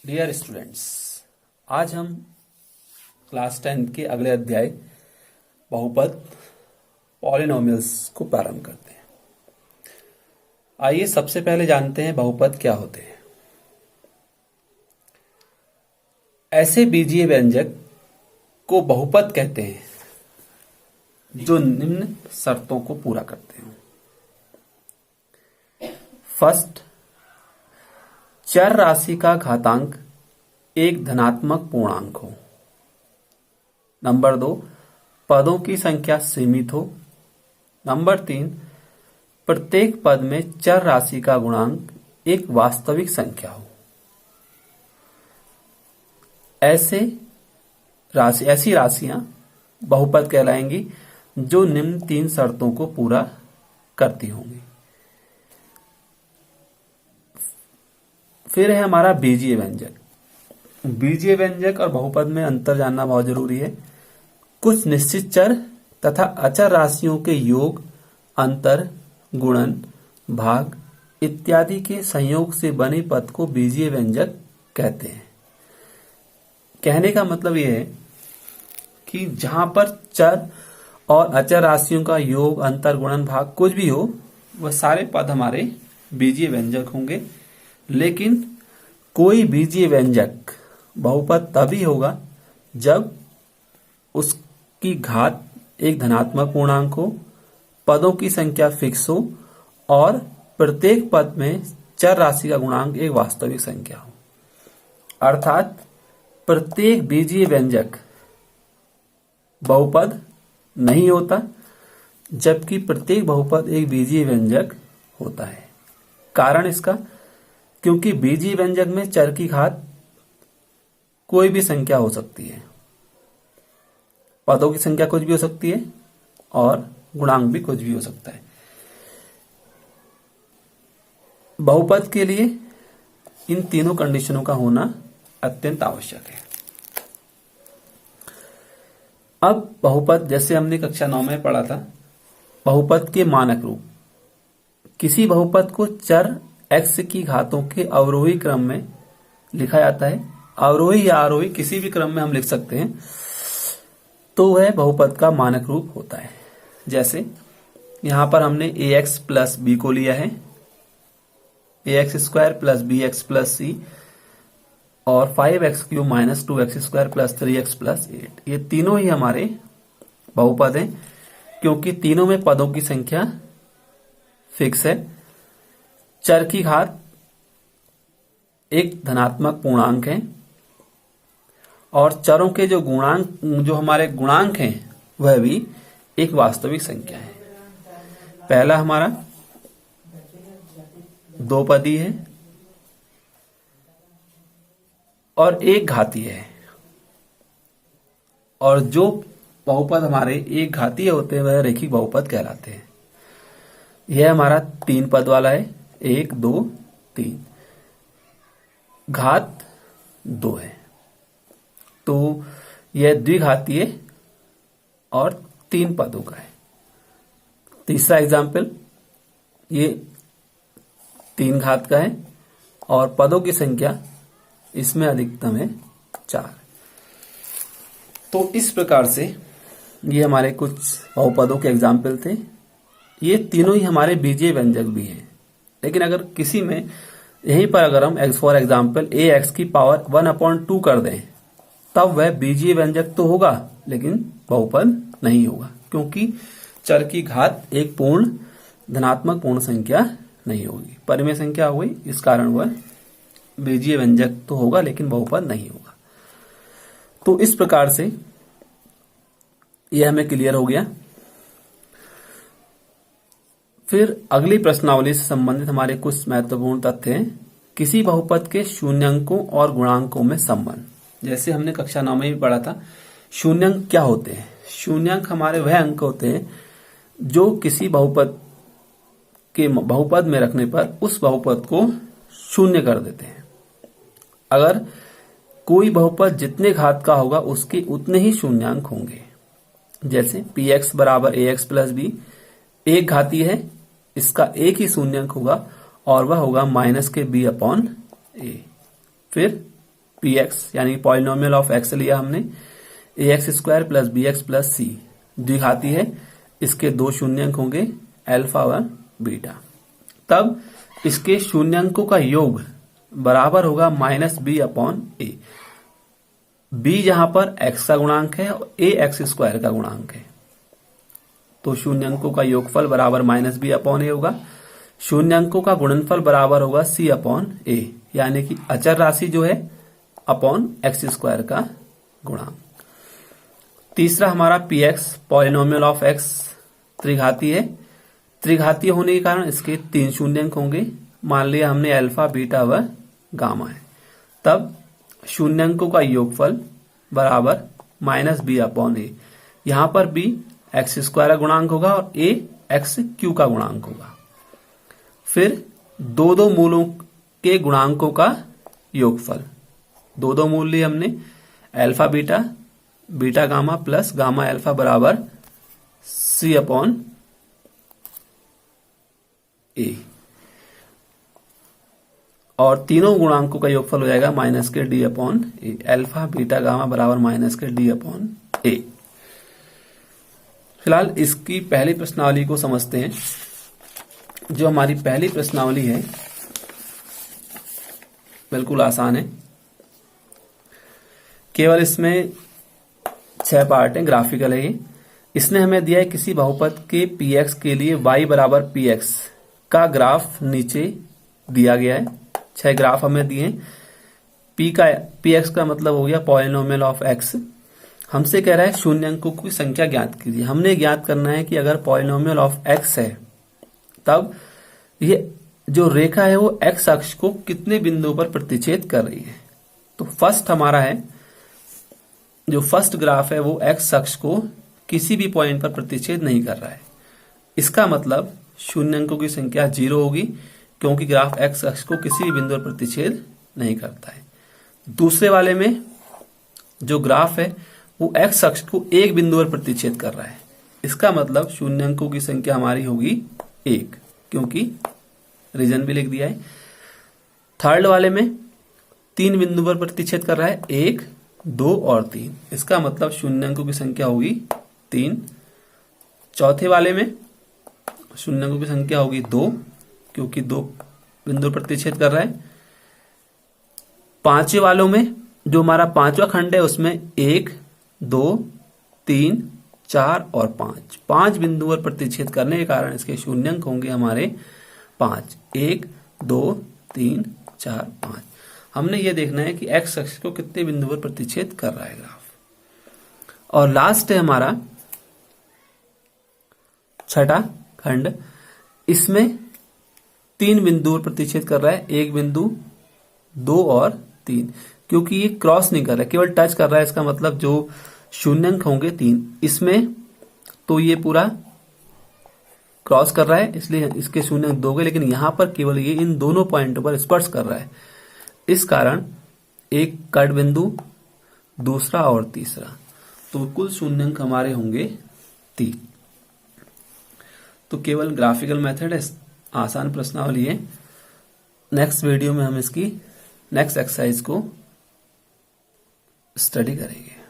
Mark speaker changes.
Speaker 1: Dear students, आज हम class 10 के अगले अध्याय बहुपद पॉलिनोमियल्स को प्रारंभ करते हैं। आइए सबसे पहले जानते हैं बहुपद क्या होते हैं। ऐसे बीजीय व्यंजक को बहुपद कहते हैं जो निम्न शर्तों को पूरा करते हैं। फर्स्ट, चर राशि का घातांक एक धनात्मक पूर्णांक हो। नंबर 2, पदों की संख्या सीमित हो। नंबर 3, प्रत्येक पद में चर राशि का गुणांक एक वास्तविक संख्या हो। ऐसी राशियां बहुपद कहलाएंगी जो निम्न 3 शर्तों को पूरा करती होंगी। फिर है हमारा बीजीय व्यंजक। बीजीय व्यंजक और बहुपद में अंतर जानना बहुत जरूरी है। कुछ निश्चित चर तथा अचर राशियों के योग, अंतर, गुणन, भाग इत्यादि के संयोग से बने पद को बीजीय व्यंजक कहते हैं। कहने का मतलब यह है कि जहां पर चर और अचर राशियों का योग, अंतर, गुणन, भाग कुछ भी हो, वह सारे पद हमारे बीजीय व्यंजक होंगे। लेकिन कोई बीजीय व्यंजक बहुपद तभी होगा जब उसकी घात एक धनात्मक पूर्णांक हो, पदों की संख्या फिक्स हो और प्रत्येक पद में चर राशि का गुणांक एक वास्तविक संख्या हो। अर्थात प्रत्येक बीजीय व्यंजक बहुपद नहीं होता, जबकि प्रत्येक बहुपद एक बीजीय व्यंजक होता है। कारण इसका, क्योंकि बीजीय व्यंजक में चर की घात कोई भी संख्या हो सकती है, पदों की संख्या कुछ भी हो सकती है और गुणांक भी कुछ भी हो सकता है। बहुपद के लिए इन तीनों कंडीशनों का होना अत्यंत आवश्यक है। अब बहुपद, जैसे हमने कक्षा 9 में पढ़ा था, बहुपद के मानक रूप। किसी बहुपद को चर x की घातों के अवरोही क्रम में लिखा जाता है। अवरोही या आरोही किसी भी क्रम में हम लिख सकते हैं, तो वह बहुपद का मानक रूप होता है। जैसे यहां पर हमने ax प्लस बी को लिया है, ax square plus B X plus C और 5x cube minus 2x square plus 3x plus 8। ये तीनों ही हमारे बहुपद हैं, क्योंकि तीनों में पदों की संख्या फिक्स है। चर की घात एक धनात्मक पूर्णांक है और चरों के जो हमारे गुणांक हैं वह भी एक वास्तविक संख्या है। पहला हमारा 2 पदी है और एक घातीय है, और जो बहुपद हमारे एक घातीय होते हैं वह रेखिक बहुपद कहलाते हैं। यह हमारा 3 पद वाला है, 1 2 3, घात 2 है, तो यह द्विघातीय और 3 पदों का है। तीसरा एग्जाम्पल, ये 3 घात का है और पदों की संख्या इसमें अधिकतम है 4। तो इस प्रकार से ये हमारे कुछ बहुपदों के एग्जाम्पल थे। ये तीनों ही हमारे बीजीय व्यंजक भी हैं। लेकिन अगर किसी में यहीं पर अगर हम फॉर एग्जाम्पल ax की पावर 1/2 कर दें, तब वह बीजीय व्यंजक तो होगा लेकिन बहुपद नहीं होगा, क्योंकि चर की घात एक पूर्ण धनात्मक पूर्ण संख्या नहीं होगी, परिमेय संख्या होगी। इस कारण वह बीजीय व्यंजक तो होगा लेकिन बहुपद नहीं होगा। तो इस प्रकार से यह हमें क्लियर हो गया। फिर अगली प्रश्नावली से संबंधित हमारे कुछ महत्वपूर्ण तथ्य हैं। किसी बहुपद के शून्यंकों और गुणांकों में संबंध। जैसे हमने कक्षा 9 में भी पढ़ा था, शून्यंक क्या होते हैं? शून्यंक हमारे वह अंक होते हैं जो किसी बहुपद में रखने पर उस बहुपद को शून्य कर देते हैं। अगर कोई बहुपद जितने घात का होगा उसके उतने ही शून्यंक होंगे। जैसे px बराबर ax प्लस बी एक घातीय है, इसका एक ही शून्यंक होगा और वह होगा माइनस के b अपॉन ए। फिर पी एक्स यानी पॉलिनोमियल ऑफ एक्स लिया हमने, A X square plus B X plus C द्विघाती है, इसके दो शून्यंक होंगे अल्फा व बीटा। तब इसके शून्यंकों का योग बराबर होगा माइनस बी अपॉन ए। बी जहां पर एक्स का गुणांक है और ए एक्स स्क्वायर का गुणांक है, तो शून्यंकों का योगफल बराबर माइनस बी अपॉन ए होगा। शून्यंकों का गुणनफल बराबर होगा सी अपॉन ए, यानी कि अचर राशि जो है अपॉन एक्स स्क्वायर का गुणांक। तीसरा हमारा P X polynomial of X त्रिघाती है। त्रिघातीय होने के कारण इसके तीन शून्यंक होंगे। मान लिया हमने अल्फा बीटा व गामा है, तब शून्यंकों का योगफल बराबर माइनस बी अपॉन ए। यहां पर बी एक्स स्क्वायर का गुणांक होगा और ए एक्स क्यू का गुणांक होगा। फिर दो दो मूलों के गुणांकों का योगफल, दो दो मूल लिए हमने, alpha beta beta gamma plus gamma alpha बराबर सी अपॉन ए, और तीनों गुणांकों का योगफल हो जाएगा माइनस के डी अपॉन ए। अल्फा बीटा गामा बराबर माइनस के डी अपॉन ए। फिलहाल इसकी पहली प्रश्नावली को समझते हैं। जो हमारी पहली प्रश्नावली है बिल्कुल आसान है, केवल इसमें 6 पार्ट है, ग्राफिकल है ये। इसने हमें दिया है किसी बहुपद के पी एक्स के लिए y बराबर पी एक्स का ग्राफ नीचे दिया गया है। 6 ग्राफ हमें दिए हैं। पी एक्स का मतलब हो गया पॉलिनोमियल ऑफ एक्स। हमसे कह रहा है शून्यंकों की संख्या ज्ञात कीजिए। हमने ज्ञात करना है कि अगर पॉलिनोमियल ऑफ एक्स है तब ये जो रेखा है वो एक्स अक्ष को कितने बिंदुओं पर प्रतिच्छेद कर रही है। तो फर्स्ट हमारा है, जो फर्स्ट ग्राफ है वो एक्स अक्ष को किसी भी पॉइंट पर प्रतिच्छेद नहीं कर रहा है। इसका मतलब शून्यंकों की संख्या 0 होगी, क्योंकि ग्राफ एक्स अक्ष को किसी भी बिंदु पर प्रतिच्छेद नहीं करता है। दूसरे वाले में जो ग्राफ है वो एक्स अक्ष को एक बिंदु पर प्रतिच्छेद कर रहा है। इसका मतलब शून्यंकों की संख्या हमारी होगी 1, क्योंकि रीजन भी लिख दिया है। थर्ड वाले में 3 बिंदु पर प्रतिच्छेद कर रहा है, 1, 2 और 3। इसका मतलब शून्यंकों की संख्या होगी 3। चौथे वाले में शून्यंकों की संख्या होगी 2, क्योंकि 2 बिंदु पर प्रतिच्छेद कर रहा है। पांचवें वालों में जो हमारा पांचवा खंड है उसमें 1, 2, 3, 4 और 5, 5 बिंदु पर प्रतिच्छेद करने के कारण इसके शून्यंक होंगे हमारे 5। 1, 2, 3, 4, 5। हमने ये देखना है कि एक्स अक्ष को कितने बिंदु पर प्रतिच्छेद कर रहा है ग्राफ। और लास्ट है हमारा छठा खंड। इसमें 3 बिंदु पर प्रतिच्छेद कर रहा है, 1 बिंदु, 2 और 3। क्योंकि ये क्रॉस नहीं कर रहा है, केवल टच कर रहा है। इसका मतलब जो शून्यंक होंगे 3 इसमें, तो ये पूरा क्रॉस कर रहा है, इसलिए इसके शून्यंक 2 गए। लेकिन यहां पर केवल ये इन दोनों पॉइंटों पर स्पर्श कर रहा है। इस कारण एक कट बिंदु, दूसरा और तीसरा, तो कुल शून्यंक हमारे होंगे 3। तो केवल ग्राफिकल मेथड है, आसान प्रश्नावली है। नेक्स्ट वीडियो में हम इसकी नेक्स्ट एक्सरसाइज को स्टडी करेंगे।